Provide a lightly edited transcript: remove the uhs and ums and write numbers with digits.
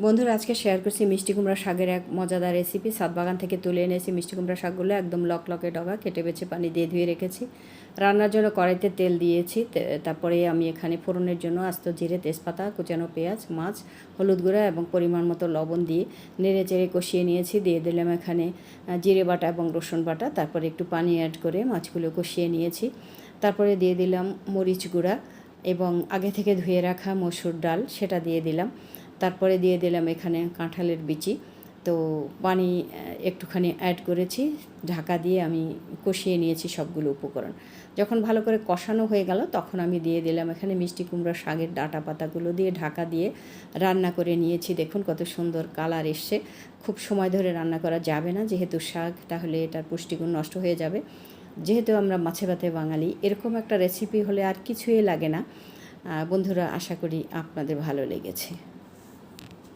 বন্ধুরা আজকে শেয়ার করছি মিষ্টি কুমড়া শাকের এক মজাদার রেসিপি। ছাদ বাগান থেকে তুলে এনেছি মিষ্টি কুমড়া শাকগুলো, একদম লকলকে ডগা, কেটে বেছে পানি দিয়ে ধুয়ে রেখেছি। রান্নার জন্য কড়াইতে তেল দিয়েছি। তারপরে আমি এখানে ফোড়নের জন্য আস্ত জিরে, তেজপাতা, কুচানো পেঁয়াজ, মাছ, হলুদ গুঁড়া এবং পরিমাণ মতো লবণ দিয়ে নেড়ে চেড়ে কষিয়ে নিয়েছি। দিয়ে দিলাম এখানে জিরে বাটা এবং রসুন বাটা। তারপরে একটু পানি অ্যাড করে মাছগুলো কষিয়ে নিয়েছি। তারপরে দিয়ে দিলাম মরিচ গুঁড়া এবং আগে থেকে ধুয়ে রাখা মসুর ডাল, সেটা দিয়ে দিলাম। তারপরে দিয়ে দিলাম এখানে কাঁঠালের বিচি। তো পানি একটুখানি অ্যাড করেছি, ঢাকা দিয়ে আমি কষিয়ে নিয়েছি সবগুলো উপকরণ। যখন ভালো করে কষানো হয়ে গেল তখন আমি দিয়ে দিলাম এখানে মিষ্টি কুমড়া শাকের ডাঁটা পাতাগুলো দিয়ে ঢাকা দিয়ে রান্না করে নিয়েছি। দেখুন কত সুন্দর কালার এসছে। খুব সময় ধরে রান্না করা যাবে না, যেহেতু শাক, তাহলে এটার পুষ্টিগুণ নষ্ট হয়ে যাবে। যেহেতু আমরা মাছে ভাতে বাঙালি, এরকম একটা রেসিপি হলে আর কিছুই লাগে না। বন্ধুরা, আশা করি আপনাদের ভালো লেগেছে।